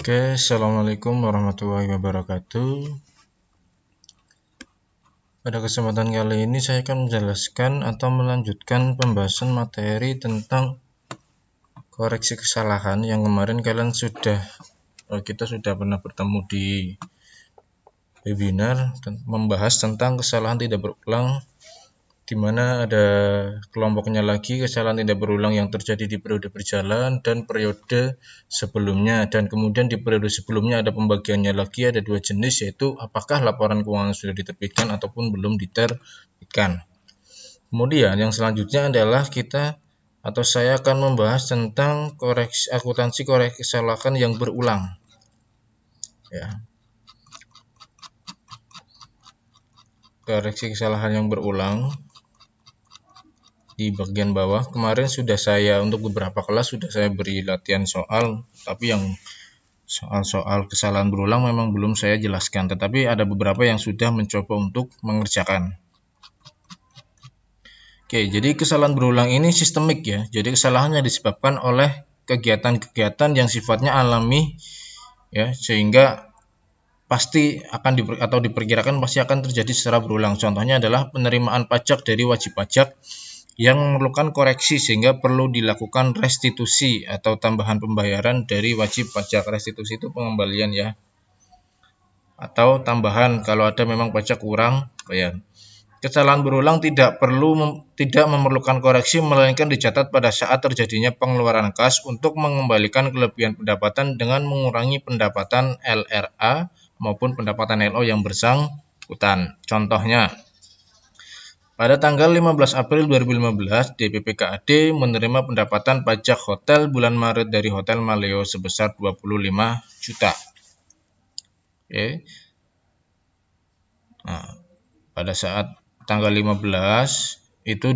Oke, Assalamualaikum warahmatullahi wabarakatuh. Pada kesempatan kali ini saya akan menjelaskan atau melanjutkan pembahasan materi tentang koreksi kesalahan yang kemarin kita sudah pernah bertemu di webinar membahas tentang kesalahan tidak berulang, di mana ada kelompoknya lagi kesalahan tidak berulang yang terjadi di periode berjalan dan periode sebelumnya, dan kemudian di periode sebelumnya ada pembagiannya lagi, ada dua jenis, yaitu apakah laporan keuangan sudah diterbitkan ataupun belum diterbitkan. Kemudian yang selanjutnya adalah saya akan membahas tentang akuntansi koreksi kesalahan yang berulang, ya. Koreksi kesalahan yang berulang di bagian bawah kemarin untuk beberapa kelas sudah saya beri latihan soal, tapi yang soal kesalahan berulang memang belum saya jelaskan, tetapi ada beberapa yang sudah mencoba untuk mengerjakan. Oke, jadi kesalahan berulang ini sistemik, ya. Jadi kesalahannya disebabkan oleh kegiatan-kegiatan yang sifatnya alami, ya, sehingga pasti akan diperkirakan pasti akan terjadi secara berulang. Contohnya adalah penerimaan pajak dari wajib pajak yang memerlukan koreksi sehingga perlu dilakukan restitusi atau tambahan pembayaran dari wajib pajak. Restitusi itu pengembalian, ya, atau tambahan kalau ada memang pajak kurang bayar. Kesalahan berulang tidak memerlukan koreksi, melainkan dicatat pada saat terjadinya pengeluaran kas untuk mengembalikan kelebihan pendapatan dengan mengurangi pendapatan LRA maupun pendapatan LO yang bersangkutan. Contohnya, pada tanggal 15 April 2015, DPPKAD menerima pendapatan pajak hotel bulan Maret dari Hotel Maleo sebesar 25 juta. Oke. Nah, pada saat tanggal 15 itu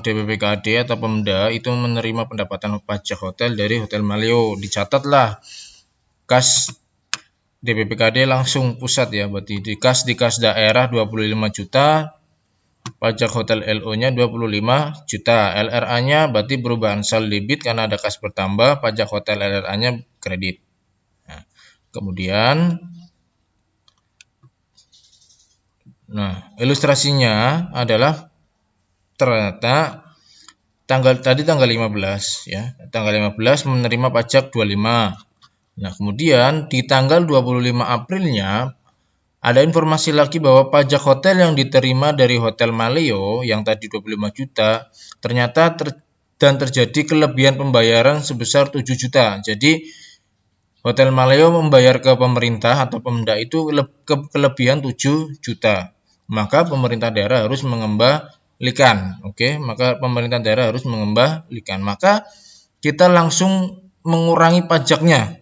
DPPKAD atau Pemda itu menerima pendapatan pajak hotel dari Hotel Maleo. Dicatatlah kas DPPKAD langsung pusat, ya, berarti di kas daerah 25 juta, pajak hotel LO-nya 25 juta, LRA-nya berarti perubahan saldo debit karena ada kas bertambah, pajak hotel LRA-nya kredit. Nah, kemudian ilustrasinya adalah ternyata tanggal 15, ya. Tanggal 15 menerima pajak 25. Nah, kemudian di tanggal 25 Aprilnya ada informasi lagi bahwa pajak hotel yang diterima dari Hotel Maleo yang tadi 25 juta ternyata terjadi kelebihan pembayaran sebesar 7 juta. Jadi Hotel Maleo membayar ke pemerintah atau Pemda itu kelebihan 7 juta. Maka pemerintah daerah harus mengembalikan. Maka kita langsung mengurangi pajaknya.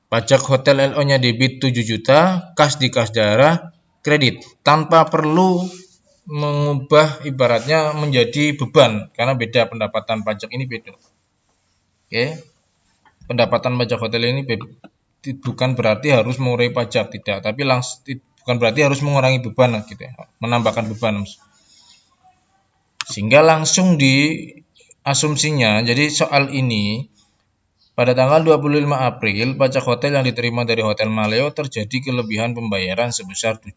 Pajak hotel LO-nya debit 7 juta, kas di kas daerah kredit, tanpa perlu mengubah ibaratnya menjadi beban, karena beda pendapatan pajak ini beda. Oke. Pendapatan pajak hotel ini bukan berarti harus mengurangi pajak, tidak, tapi bukan berarti harus mengurangi beban, gitu, ya, menambahkan beban. Sehingga langsung di asumsinya, jadi soal ini pada tanggal 25 April, pajak hotel yang diterima dari Hotel Maleo terjadi kelebihan pembayaran sebesar 7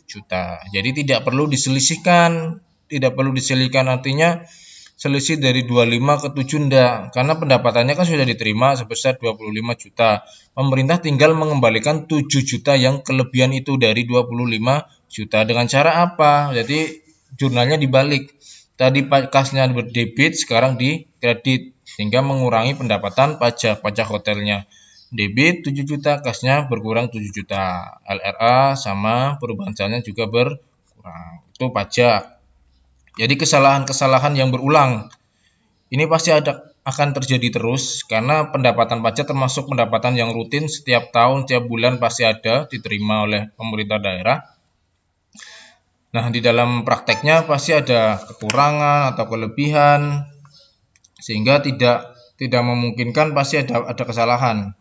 juta. Jadi tidak perlu diselihkan, artinya selisih dari 25 ke 7 enggak, karena pendapatannya kan sudah diterima sebesar 25 juta. Pemerintah tinggal mengembalikan 7 juta yang kelebihan itu dari 25 juta. Dengan cara apa? Jadi jurnalnya dibalik. Tadi kasnya berdebit, sekarang di kredit, sehingga mengurangi pendapatan pajak hotelnya debit 7 juta, kasnya berkurang 7 juta. LRA sama perubahan saldonya juga berkurang. Itu pajak. Jadi kesalahan-kesalahan yang berulang ini pasti akan terjadi terus, karena pendapatan pajak termasuk pendapatan yang rutin setiap tahun, setiap bulan pasti ada diterima oleh pemerintah daerah. Nah, di dalam prakteknya pasti ada kekurangan atau kelebihan, sehingga tidak memungkinkan, pasti ada kesalahan.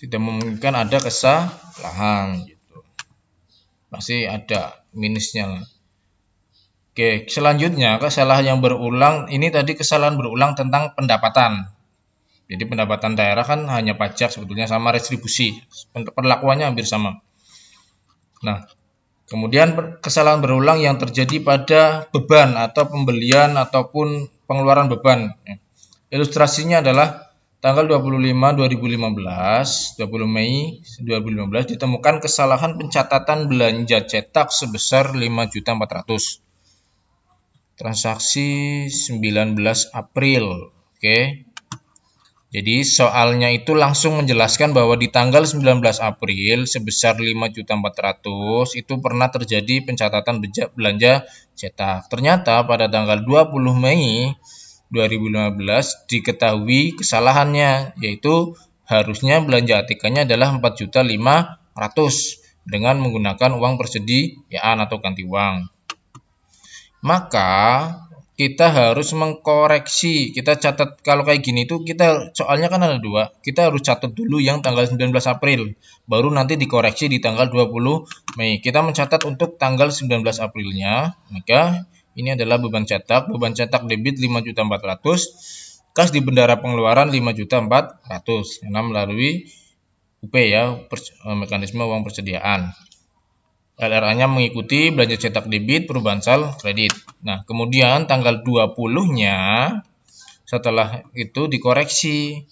Tidak memungkinkan ada kesalahan, gitu. Pasti ada minusnya. Oke, selanjutnya kesalahan yang berulang, ini tadi kesalahan berulang tentang pendapatan. Jadi pendapatan daerah kan hanya pajak sebetulnya sama retribusi, perlakuannya hampir sama. Nah, kemudian kesalahan berulang yang terjadi pada beban atau pembelian ataupun pengeluaran beban. Ilustrasinya adalah tanggal 20 Mei 2015 ditemukan kesalahan pencatatan belanja cetak sebesar 5.400.000. Transaksi 19 April. Oke. Jadi soalnya itu langsung menjelaskan bahwa di tanggal 19 April sebesar 5.400.000 itu pernah terjadi pencatatan belanja cetak. Ternyata pada tanggal 20 Mei 2015 diketahui kesalahannya, yaitu harusnya belanja ATK-nya adalah 4.500.000 dengan menggunakan uang persediaan atau ganti uang. Maka kita harus mengkoreksi. Kita catat kalau kayak gini tuh kita soalnya kan ada dua. Kita harus catat dulu yang tanggal 19 April, baru nanti dikoreksi di tanggal 20 Mei. Kita mencatat untuk tanggal 19 Aprilnya, maka ini adalah beban cetak debit 5.400.000, kas di bendara pengeluaran 5.400.000 karena melalui UP ya, mekanisme uang persediaan. LRA-nya mengikuti belanja cetak debit perubahan sal kredit. Nah, kemudian tanggal 20-nya setelah itu dikoreksi.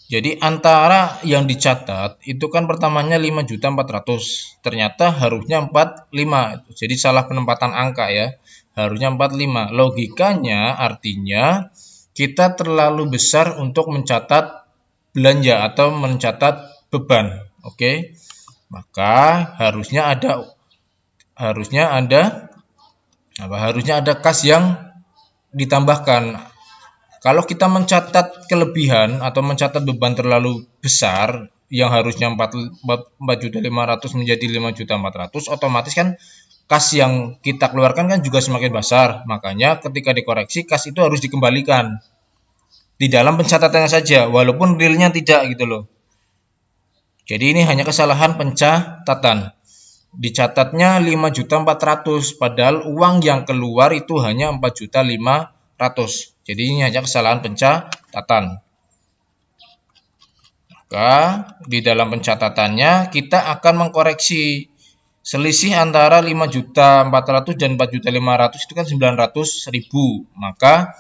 Jadi antara yang dicatat itu kan pertamanya 5.400.000. Ternyata harusnya 45. Jadi salah penempatan angka ya. Harusnya 45. Logikanya artinya kita terlalu besar untuk mencatat belanja atau mencatat beban. Oke, maka harusnya ada kas yang ditambahkan. Kalau kita mencatat kelebihan atau mencatat beban terlalu besar yang harusnya 4.500.000 menjadi 5.400.000, otomatis kan kas yang kita keluarkan kan juga semakin besar. Makanya ketika dikoreksi kas itu harus dikembalikan di dalam pencatatannya saja, walaupun realnya tidak gitu loh. Jadi ini hanya kesalahan pencatatan. Dicatatnya 5.400.000 padahal uang yang keluar itu hanya 4.500.000. Jadi ini hanya kesalahan pencatatan. Maka di dalam pencatatannya kita akan mengkoreksi selisih antara 5.400.000 dan 4.500.000 itu kan 900.000. Maka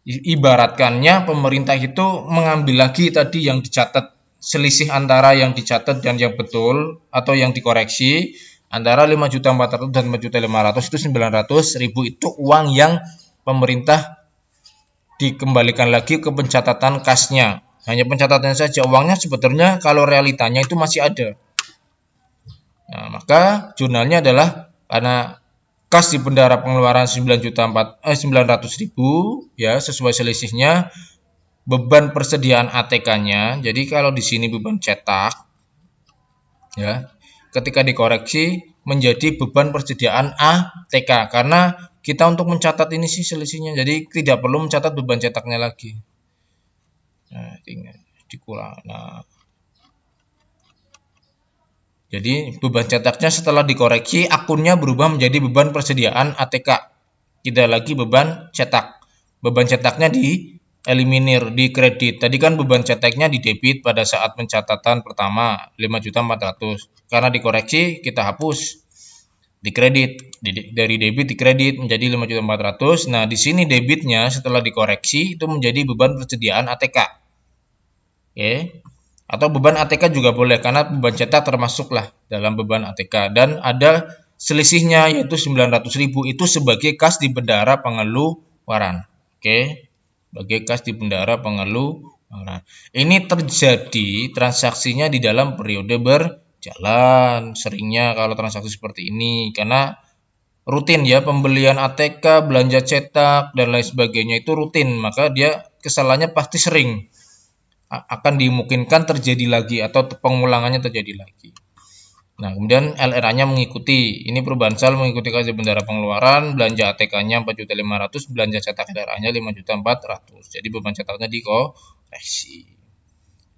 ibaratkannya pemerintah itu mengambil lagi tadi yang dicatat, selisih antara yang dicatat dan yang betul atau yang dikoreksi antara 5.400.000 dan 4.500.000 itu 900.000 itu uang yang pemerintah dikembalikan lagi ke pencatatan kasnya. Hanya pencatatannya saja, uangnya sebetulnya kalau realitanya itu masih ada. Nah, maka jurnalnya adalah karena kas di bendara pengeluaran 900.000 ya sesuai selisihnya. Beban persediaan ATK-nya, jadi kalau di sini beban cetak ya, ketika dikoreksi menjadi beban persediaan ATK karena kita untuk mencatat ini sih selisihnya, jadi tidak perlu mencatat beban cetaknya lagi. Nah, tinggal dikurang. Nah, jadi beban cetaknya setelah dikoreksi akunnya berubah menjadi beban persediaan ATK, tidak lagi beban cetak. Beban cetaknya eliminir di kredit. Tadi kan beban cetaknya di debit pada saat pencatatan pertama 5.400.000. Karena dikoreksi kita hapus di kredit. Dari debit di kredit menjadi 5.400.000. Nah, di sini debitnya setelah dikoreksi itu menjadi beban persediaan ATK. Oke. Atau beban ATK juga boleh karena beban cetak termasuklah dalam beban ATK dan ada selisihnya yaitu 900.000 itu sebagai kas di bendara pengeluaran. Oke. Sebagai kas di bendara pengeluaran. Ini terjadi transaksinya di dalam periode berjalan. Seringnya kalau transaksi seperti ini karena rutin ya, pembelian ATK, belanja cetak dan lain sebagainya itu rutin, maka dia kesalahannya pasti sering akan dimungkinkan terjadi lagi atau pengulangannya terjadi lagi. Nah, kemudian LRA-nya mengikuti. Ini perubahan sal mengikuti kas di bendara pengeluaran, belanja ATK-nya 4.500.000, belanja cetak LRA-nya 5.400.000. Jadi beban cetaknya dikoreksi.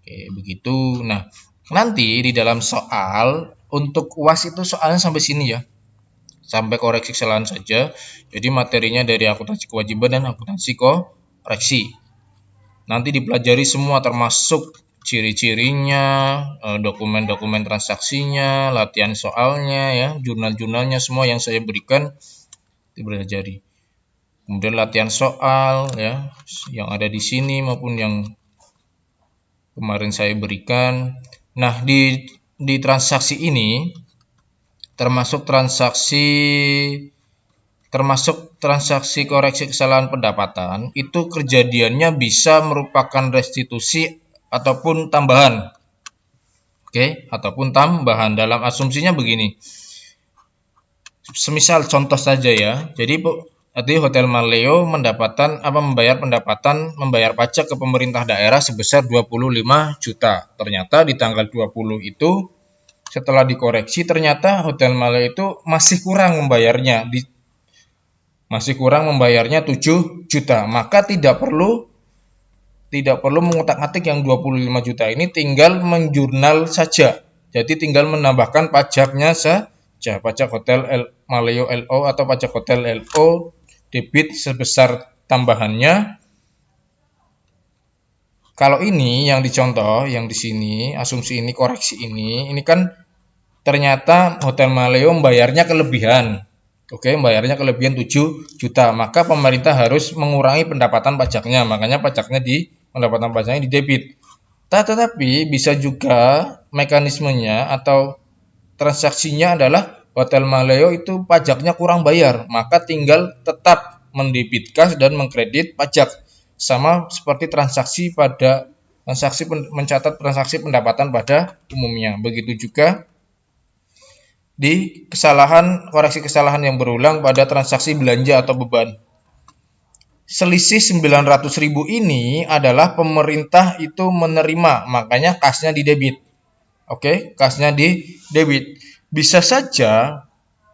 Oke, begitu. Nah, Nanti di dalam soal untuk UAS itu soalnya sampai sini ya. Sampai koreksi kesalahan saja. Jadi materinya dari akuntansi kewajiban dan akuntansi koreksi. Nanti dipelajari semua termasuk ciri-cirinya, dokumen-dokumen transaksinya, latihan soalnya ya, jurnal-jurnalnya semua yang saya berikan dipelajari. Kemudian latihan soal ya, yang ada di sini maupun yang kemarin saya berikan. Nah, di transaksi ini termasuk transaksi koreksi kesalahan pendapatan itu kejadiannya bisa merupakan restitusi ataupun tambahan. Oke, ataupun tambahan. Dalam asumsinya begini. Semisal contoh saja ya. Jadi Hotel Maleo membayar pajak ke pemerintah daerah sebesar 25 juta. Ternyata di tanggal 20 itu setelah dikoreksi ternyata Hotel Maleo itu masih kurang membayarnya 7 juta. Maka tidak perlu mengutak-atik yang 25 juta ini, tinggal menjurnal saja. Jadi tinggal menambahkan pajaknya saja, pajak Hotel Maleo LO atau pajak Hotel LO debit sebesar tambahannya. Kalau ini yang dicontoh, yang di sini, asumsi ini, koreksi ini kan ternyata Hotel Maleo membayarnya kelebihan. Oke, membayarnya kelebihan 7 juta. Maka pemerintah harus mengurangi pendapatan pajaknya. Makanya pendapatan pajaknya didebit. Tetapi bisa juga mekanismenya atau transaksinya adalah Hotel Maleo itu pajaknya kurang bayar. Maka tinggal tetap mendebit kas dan mengkredit pajak. Sama seperti mencatat transaksi pendapatan pada umumnya. Begitu juga di koreksi kesalahan yang berulang pada transaksi belanja atau beban. Selisih 900.000 ini adalah pemerintah itu menerima, makanya kasnya didebit. Oke, kasnya didebit. Bisa saja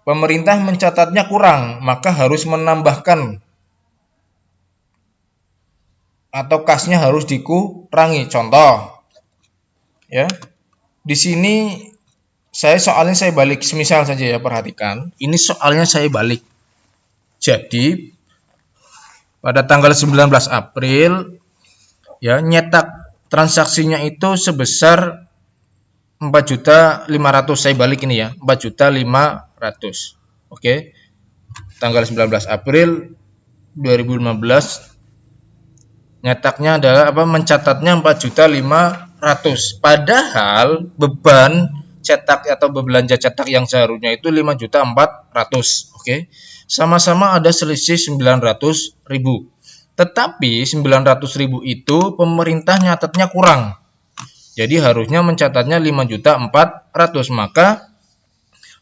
pemerintah mencatatnya kurang, maka harus menambahkan atau kasnya harus dikurangi. Contoh, ya, di sini soalnya saya balik, semisal saja ya, perhatikan. Ini soalnya saya balik. Jadi pada tanggal 19 April ya nyetak transaksinya itu sebesar 4.500.000. Saya balik ini ya, 4.500.000. Oke. Tanggal 19 April 2015 nyetaknya adalah mencatatnya 4.500.000. Padahal beban cetak atau belanja cetak yang seharusnya itu 5.400.000. Oke. Sama-sama ada selisih 900.000. Tetapi 900.000 itu pemerintah nyatatnya kurang. Jadi harusnya mencatatnya 5.400.000. Maka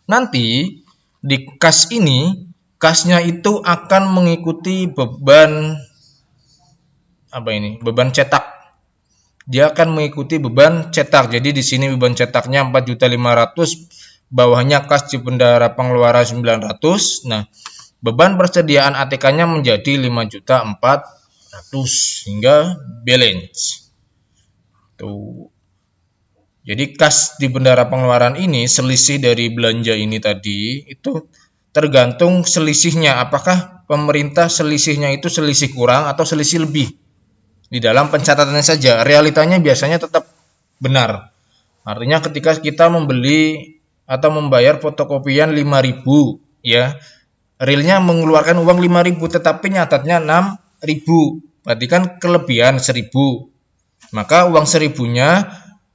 nanti di kas ini, kasnya itu akan mengikuti beban beban cetak. Dia akan mengikuti beban cetak. Jadi di sini beban cetaknya 4.500.000, bawahnya kas di bendara pengeluaran 900. Nah, beban persediaan ATK-nya menjadi 5.400.000 hingga balance. Tuh. Jadi kas di bendara pengeluaran ini, selisih dari belanja ini tadi itu tergantung selisihnya. Apakah pemerintah selisihnya itu selisih kurang atau selisih lebih? Di dalam pencatatannya saja, realitanya biasanya tetap benar. Artinya ketika kita membeli atau membayar fotokopian 5.000 ya, realnya mengeluarkan uang 5.000 tetapi nyatatnya 6.000. Berarti kan kelebihan 1.000. Maka uang 1.000-nya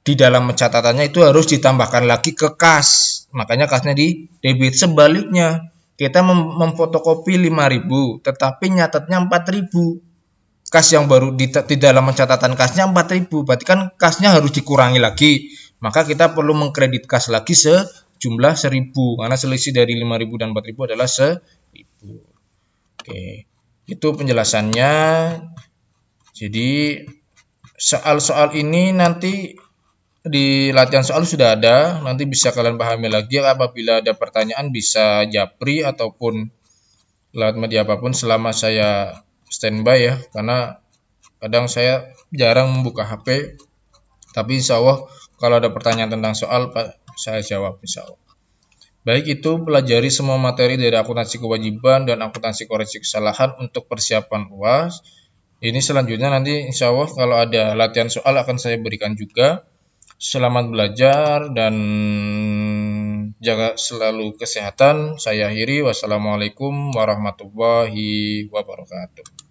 di dalam pencatatannya itu harus ditambahkan lagi ke kas. Makanya kasnya di debit. Sebaliknya, kita memfotokopi 5.000 tetapi nyatatnya 4.000. Kas yang baru di dalam pencatatan kasnya 4.000, berarti kan kasnya harus dikurangi lagi. Maka kita perlu mengkredit kas lagi sejumlah 1.000 karena selisih dari 5.000 dan 4.000 adalah 1.000. Oke, itu penjelasannya. Jadi soal-soal ini nanti di latihan soal sudah ada, nanti bisa kalian pahami lagi. Apabila ada pertanyaan bisa japri ataupun lewat media apapun selama saya standby ya, karena kadang saya jarang membuka HP, tapi insya Allah Kalau ada pertanyaan tentang soal, saya jawab insya Allah. Baik, itu pelajari semua materi dari akuntansi kewajiban dan akuntansi koreksi kesalahan untuk persiapan UAS. Ini selanjutnya nanti insya Allah kalau ada latihan soal akan saya berikan juga. Selamat belajar dan jaga selalu kesehatan. Saya akhiri. Wassalamualaikum warahmatullahi wabarakatuh.